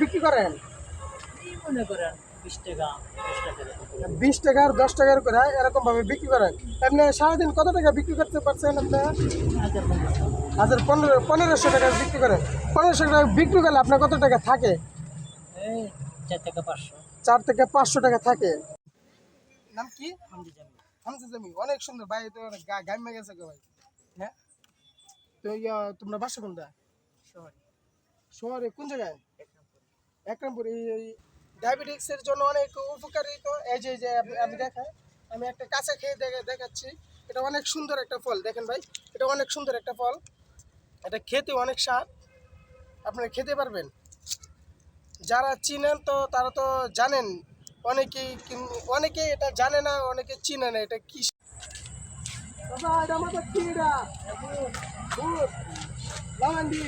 বিক্রি করেন মনে করেন 20 টাকা 20 টাকা আর 10 টাকার করে এরকম ভাবে বিক্রি করেন। আপনি সারাদিন কত টাকা বিক্রি করতে পারছেন? আপনি 1500 টাকা বিক্রি করেন। 1500 টাকা বিক্রি করলে আপনার কত টাকা থাকে? 4 টাকা 500। 4 থেকে 500 টাকা থাকে। নাম কি? হামদি জামি। হামজা জামি। অনেক সুন্দর ভাই, তো গাইমে গেছে গো ভাই। হ্যাঁ, তো তোমরা বাসা কোনটা? শহরে। শহরে কোন জায়গায়? একরামপুর। এই ডায়াবেটিক্সের জন্য অনেক উপকারী। তো এই যে আমি দেখাই, আমি একটা কাঁচা খেয়ে দেখাচ্ছি। এটা অনেক সুন্দর একটা ফল, দেখেন ভাই, এটা অনেক সুন্দর একটা ফল। এটা খেতে অনেক স্বাদ, আপনারা খেতে পারবেন। যারা চিনেন তো তারা তো জানেন, অনেকেই এটা জানে না, অনেকে চিনে না এটা কি। বাবা এটা আমাদের কি? এটা ভূত লাগান্ডি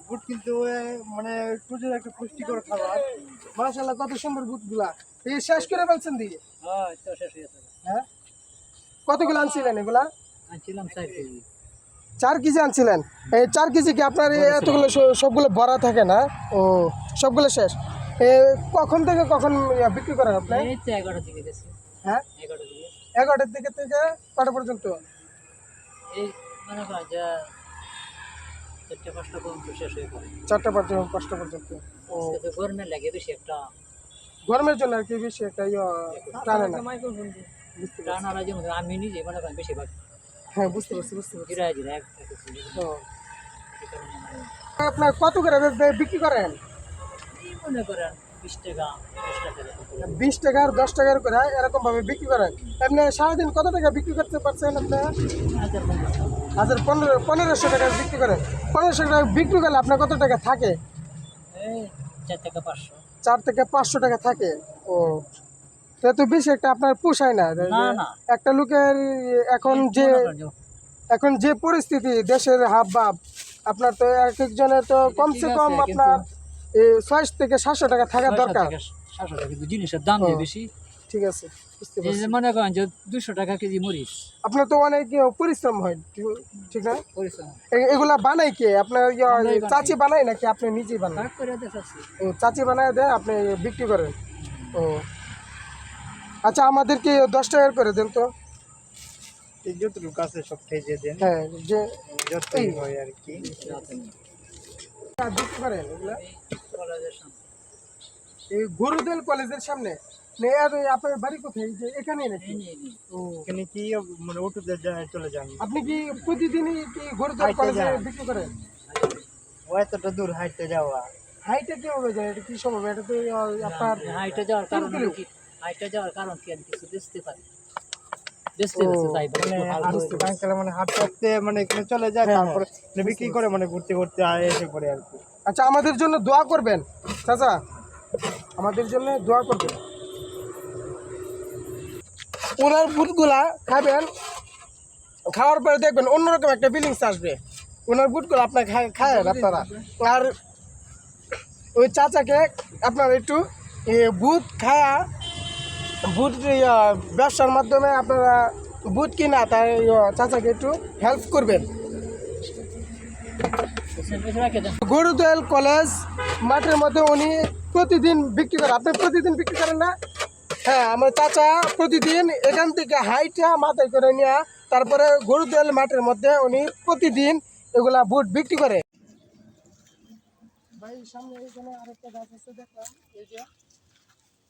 বুট, কিন্তু মানে প্রচুর একটা পুষ্টিকর খাবার। মাশাআল্লাহ, কত সুন্দর বুটগুলা। এই শেষ করে ফেলছেন দিয়ে? হ্যাঁ, তো শেষ হয়ে গেছে। হ্যাঁ, কতগুলো আনছিলেন এগুলা? আনছিলাম 4 কেজি। 4 কেজি আনছিলেন। এই 4 কেজি কি আপনার এতগুলো সবগুলো ভরা থাকে না? ও, সবগুলো শেষ। কখন থেকে কখন বিক্রি করেন আপনি? এই তো 11 থেকে গেছে। হ্যাঁ, 11 থেকে। 11টার দিকে থেকে কটা পর্যন্ত? এই মনে করেন যে 4টা 5টা পর্যন্ত শেষ হয়ে পড়ে। 4টা পর্যন্ত, 5টা পর্যন্ত। ও, আজকে তো গরমে লাগে বেশি একটা। গরমের জন্য আর কি বেশি একটা টানে না। টান আর যেমন আমি নিজে মনে করেন বেশিরভাগ হ্যাঁ, বুঝতে পারছি। জিরা জিরা এক কেজি। ও, আপনার কত করে বিক্রি করেন? মনে করেন 20 টাকা 10 টাকা। 20 টাকা আর 10 টাকার করে এরকম ভাবে বিক্রি করেন। আপনি সারাদিন কত টাকা বিক্রি করতে পারছেন? আপনি 1500 টাকা বিক্রি করেন। 1500 টাকা বিক্রি করলে আপনার কত টাকা থাকে? এই 4 টাকা 500। 4 থেকে 500 টাকা থাকে। ও, তো এত বেশি একটা আপনার পোষায় না। না না, একটা লোকের এখন যে পরিস্থিতি দেশের হাবভাব, আপনার তো এক একজনের তো কমসে কম আপনার 600 থেকে 700 টাকা থাকার দরকার। 700 টাকা কিন্তু জিনিসের দাম যে বেশি। ঠিক আছে, বুঝতে এই পারছি। যে মনে করেন যে 200 টাকা কেজি মরিচ। আপনার তো অনেক পরিশ্রম হয়, ঠিক না? পরিশ্রম এগুলা বানাই কে? আপনার আমরাই বানাই। চাচি বানায় নাকি আপনি নিজেই বানান? ভাগ করে দেখাচ্ছি। ও, চাচি বানায় দেয়, আপনি বিক্রি করেন। ও, আচ্ছা, আমাদেরকে 10 টাকার করে দেন তো। যতটুকু আছে সব খেয়ে দেন। হ্যাঁ, যে যতই হয় আর কি। বিক্রি করেন এগুলা কলেজের সামনে। এই গরুদেল কলেজের সামনে। আপনার বাড়ি কোথায়? এই যে এখানেই নাকি? ও, এখানে কি মানে অটোতে চলে যান? আপনি কি প্রতিদিনই কি গরুদেল হাইটে কলেজে যান। বিক্রি করেন? ও এতটা দূর হাঁটতে যাওয়া। হাইটে কিভাবে যায়? এটা কি সম্ভব? এটা তো আপনার হাইটে যাওয়ার কারণ কিলো। কি? হাইটে যাওয়ার কারণ কি? আমি কিছু বেচতে পারি। বেচতে তাই মানে বুঝতে পারছি। আঙ্কেল মানে হাঁটতে হাঁটতে মানে এখানে চলে যায়, হ্যাঁ, তারপরে মানে বিক্রি করে, মানে ঘুরতে ঘুরতে এসে পড়ে আর কি। আচ্ছা, আমাদের জন্য দোয়া করবেন চাচা, আমাদের জন্য দোয়া করবেন। ওনার বুটগুলা খাবেন, খাওয়ার পরে দেখবেন অন্যরকম একটা ফিলিংস আসবে। ওনার বুটগুলো আপনার খায় আপনারা। আর ওই চাচাকে আপনার একটু বুট খায়া, বুট ব্যবসার মাধ্যমে আপনারা বুট কিনা, তাই চাচাকে একটু হেল্প করবেন। গরুদেল কলেজ মাঠের মধ্যে উনি প্রতিদিন বিক্রি করেন। আপনি প্রতিদিন বিক্রি করেন না? হ্যাঁ, আমার চাচা প্রতিদিন এখান থেকে হাইটা মাথায় করে নিয়ে তারপরে গরুদেল মাঠের মধ্যে উনি প্রতিদিন এগুলা বুট বিক্রি করে। ভাই, সামনে এখানে আরেকটা গাছ আছে দেখলাম। এই যে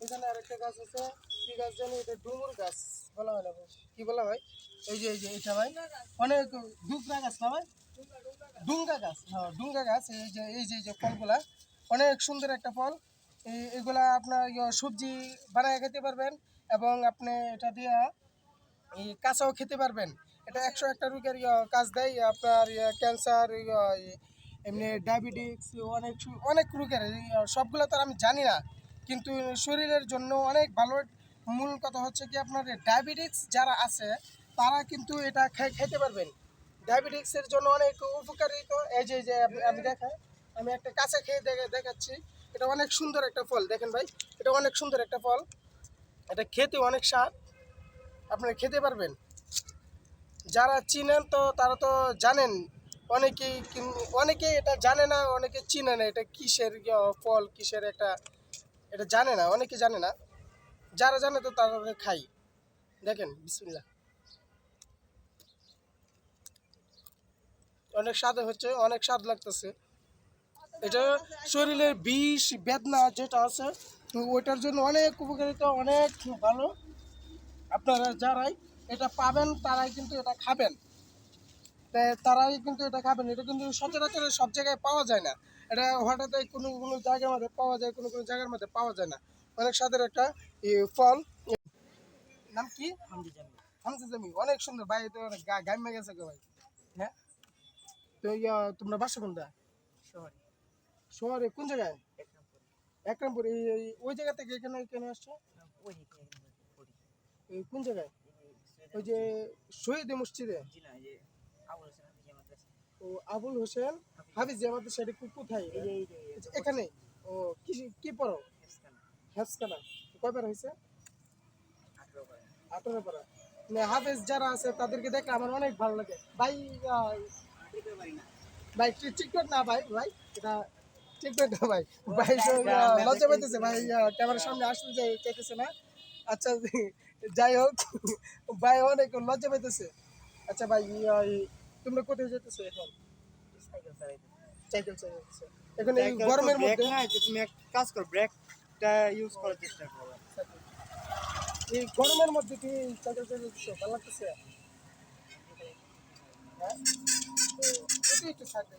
এখানে আরেকটা গাছ আছে, কি গাছ জানি? এটা ডুমুর গাছ বলা হয় না ভাই, কি বলা হয়? এই যে এটা ভাই অনেক দুবরা গাছ না ভাই? ডুঙ্গা গাছ। হ্যাঁ, ডুঙ্গা গাছ। এই যে ফলগুলা অনেক সুন্দর একটা ফল। এগুলা আপনার সবজি বানায় খেতে পারবেন, এবং আপনি এটা দিয়ে এই কাঁচাও খেতে পারবেন। এটা 101টা রোগের কাজ দেয়। আপনার ক্যান্সার, এমনি ডায়াবেটিক্স, অনেক অনেক রোগের, সবগুলো তো আর আমি জানি না, কিন্তু শরীরের জন্য অনেক ভালো। মূল কথা হচ্ছে কি, আপনার ডায়াবেটিক্স যারা আছে তারা কিন্তু এটা খেতে পারবেন। ডায়াবেটিক্সের জন্য অনেক উপকারী। তো এই যে আমি দেখাই, আমি একটা কাঁচা খেয়ে দেখাচ্ছি। এটা অনেক সুন্দর একটা ফল, দেখেন ভাই, এটা অনেক সুন্দর একটা ফল। এটা খেতে অনেক স্বাদ, আপনারা খেতে পারবেন। যারা চিনেন তো তারা তো জানেন, অনেকে এটা জানে না, অনেকে চিনে না এটা কিসের ফল, কিসের একটা, এটা জানে না, অনেকে জানে না। যারা জানে তো তারা খাই। দেখেন বিসমিল্লাহ, অনেক স্বাদ হচ্ছে, অনেক স্বাদ লাগতেছে। এটা শরীরের বিষ বেদনা যেটা আছে তো ওইটার জন্য অনেক উপকারিতা, অনেক ভালো। আপনারা যারাই এটা পাবেন তারাই কিন্তু এটা খাবেন, তারাই কিন্তু এটা খাবেন। এটা কিন্তু সচরাচর সব জায়গায় পাওয়া যায় না। এটা হঠাৎ কোনো কোনো জায়গার মধ্যে পাওয়া যায়, কোনো কোনো জায়গার মধ্যে পাওয়া যায় না। অনেক স্বাদের একটা ফল। নাম কি? হামজা জামি। অনেক সুন্দর ভাই, তো অনেক গাইমে গেছে গো ভাই। হ্যাঁ, তো তোমরা বাসা কোনটা? শহরে কোন জায়গায়? একরামপুর। ওই জায়গা থেকে এখানে কেন আসছো? কোন জায়গায়? ওই যে শহীদ মসজিদে। ও আবুল হোসেন হাফিজ জামাতে, সেটা কোথায়? এখানে। ও কি কি পড়ো? হেফসখানা। কয়বার হয়েছে? 18 পারা। মানে হাফেজ যারা আছে তাদেরকে দেখে আমার অনেক ভালো লাগে ভাই। ভাই টিকটক না ভাই, ভাই এটা টিকটক না ভাই। ভাই লজ্জা পাইতেছে ভাই, ক্যামেরার সামনে আসতে চাইতেছে না। আচ্ছা যাই হোক, ভাই অনেক লজ্জা পাইতেছে। আচ্ছা ভাই, তোমরা কোথায় যেতেছো এখন? সাইকেল চালাইতেছো এখন এই গরমের মধ্যে? তুমি এক কাজ করো, ব্রেকটা ইউজ করার চেষ্টা করো। এই গরমের মধ্যে কি সাইকেল চালাইতেছো? ভালো লাগতেছে? হ্যাঁ, তো একটু সাইকেল